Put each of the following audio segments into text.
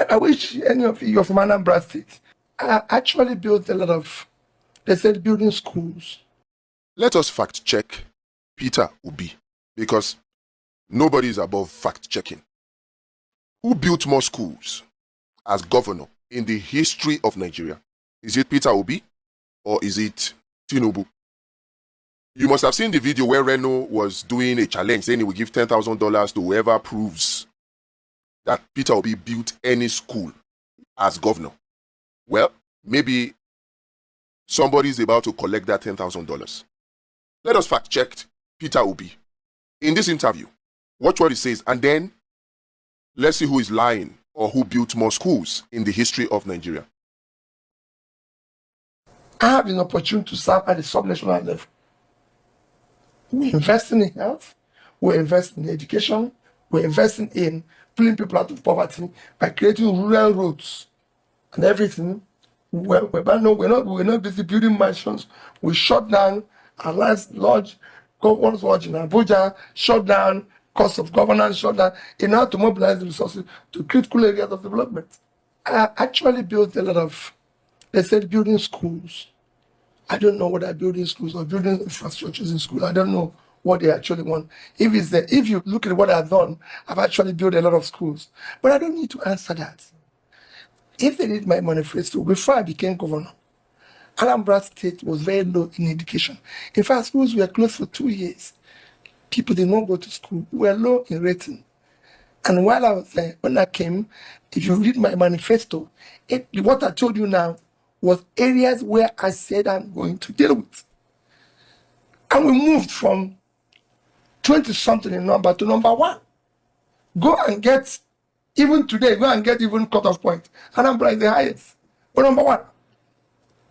I wish any of you from Anambra State. I actually built a lot of, they said, building schools. Let us fact check Peter Obi, because nobody is above fact checking. Who built more schools as governor in the history of Nigeria? Is it Peter Obi or is it Tinubu? You must have seen the video where Reno was doing a challenge saying he will give $10,000 to whoever proves that Peter Obi built any school as governor. Well, maybe somebody is about to collect that $10,000. Let us fact check Peter Obi in this interview. Watch what he says, and then let's see who is lying or who built more schools in the history of Nigeria. I have an opportunity to serve at the subnational level. We're investing in health, we're investing in education, we're investing in pulling people out of poverty by creating rural roads and everything. We're not busy building mansions. We shut down our last lodge, Governor's Lodge in Abuja, shut down cost of governance, shut down in order to mobilize the resources to critical areas of development. I actually built a lot of, they said, building schools. I don't know whether building schools or building infrastructures in school. I don't know what they actually want. If you look at what I've done, I've actually built a lot of schools. But I don't need to answer that. If they read my manifesto, before I became governor, Anambra State was very low in education. In fact, schools were closed for 2 years. People did not go to school. We were low in rating. And while I was there, when I came, if you read my manifesto, what I told you now was areas where I said I'm going to deal with. And we moved from 20-something in number to number 1. Go and get, even today, go and get even cutoff point. Anambra is the highest. We're number 1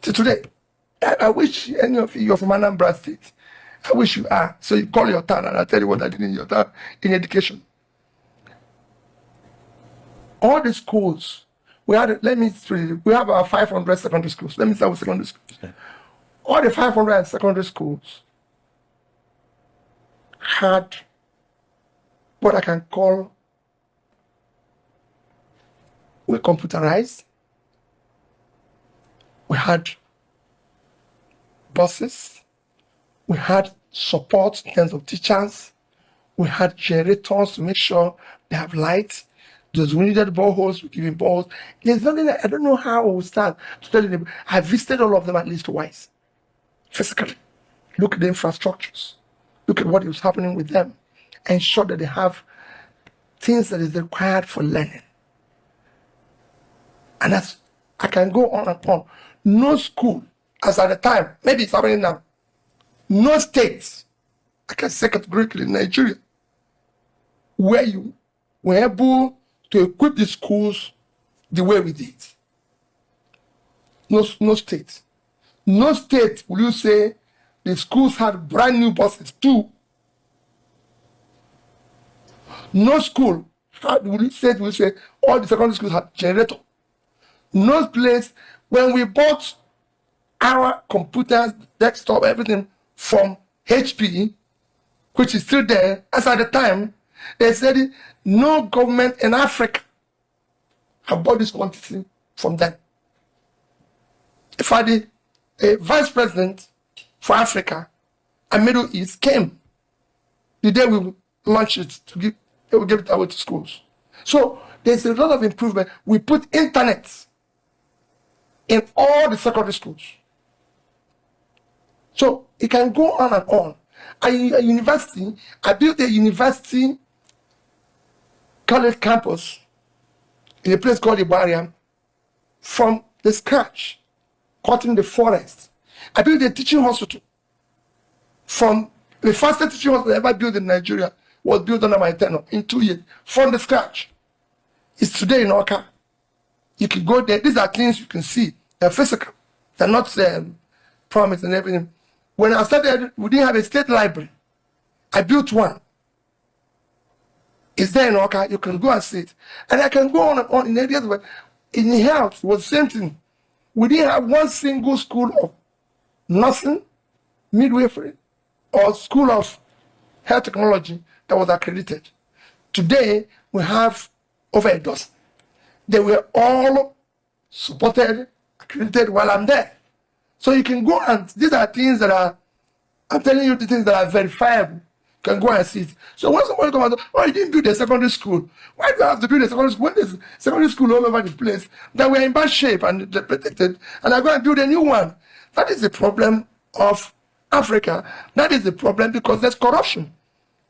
till today. I wish any of you are from Anambra State. I wish you are. So you call your town and I'll tell you what I did in your town in education. All the schools, we have about 500 secondary schools. Let me start with secondary schools. Okay. All the 500 secondary schools had what I can call, we computerized. We had buses. We had support in terms of teachers. We had generators to make sure they have lights. Those who needed boreholes, we give him boreholes. There's nothing that I don't know how I will start to tell you. I visited all of them at least twice, physically. Look at the infrastructures. Look at what is happening with them. Ensure that they have things that is required for learning. And that's, I can go on and on. No school, as at the time, maybe it's happening now, no state, I can say categorically in Nigeria, where you were able to equip the schools the way we did. No state. No state will you say the schools had brand new buses too. No school will you say all the secondary schools had generator. No place, when we bought our computers, desktop, everything from HP, which is still there, as at the time, they said no government in Africa have bought this quantity from them. If I did, a vice president for Africa and Middle East came the day we launched it they will give it away to schools. So there's a lot of improvement. We put internet in all the secondary schools. So it can go on and on. A university, I built a university college campus in a place called Ibariam from the scratch, cutting the forest. I built a teaching hospital from the fastest teaching hospital ever built in Nigeria was built under my tenure in 2 years from the scratch. It's today in Oka. You can go there. These are things you can see. They're physical. They're not promised and everything. When I started, we didn't have a state library. I built one. It's there in Oka. You can go and see it. And I can go on and on in areas where in health was the same thing. We didn't have one single school of nursing, midwifery, or school of health technology that was accredited. Today, we have over a dozen. They were all supported, accredited while I'm there. So you can go and, these are things that are, I'm telling you the things that are verifiable. You can go and see it. So when somebody comes out, oh, you didn't build a secondary school. Why do you have to build a secondary school when there's secondary school all over the place that we're in bad shape and they're protected, and I go and build a new one? That is the problem of Africa. That is the problem because there's corruption.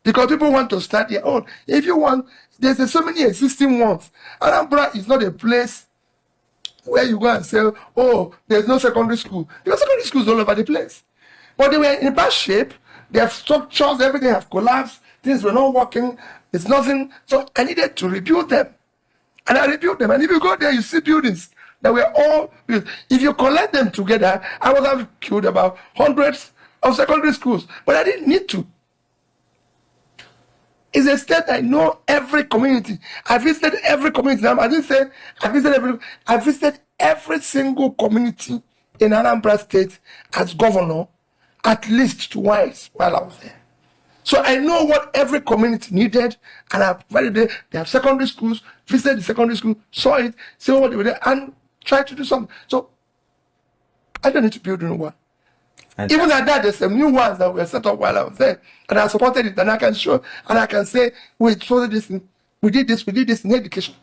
Because people want to start their own. If you want, there's so many existing ones. Anambra is not a place where you go and say, oh, there's no secondary school. Because secondary schools all over the place. But they were in bad shape. Their structures, everything have collapsed. Things were not working. There's nothing. So I needed to rebuild them. And I rebuilt them. And if you go there, you see buildings that were all built. If you collect them together, I would have killed about hundreds of secondary schools. But I didn't need to. It's a state I know every community. I visited every community. I didn't say I visited every. I visited every single community in Anambra State as governor at least twice while I was there. So I know what every community needed, and I provided it. They have secondary schools, visited the secondary school, saw it, saw what they were there, and tried to do something. So I don't need to build a new one. Even at that, there's some new ones that were set up while I was there, and I supported it, and I can show, and I can say, we did this in education.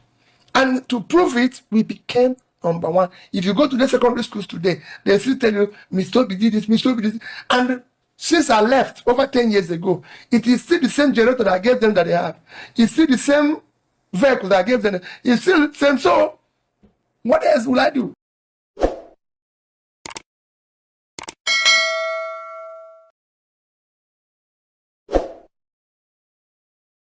And to prove it, we became number one. If you go to the secondary schools today, they still tell you, Mr. Obi did this, Mr. Obi did this. And since I left over 10 years ago, it is still the same generator that I gave them that they have. It's still the same vehicle that I gave them. It's still the same. So, what else will I do?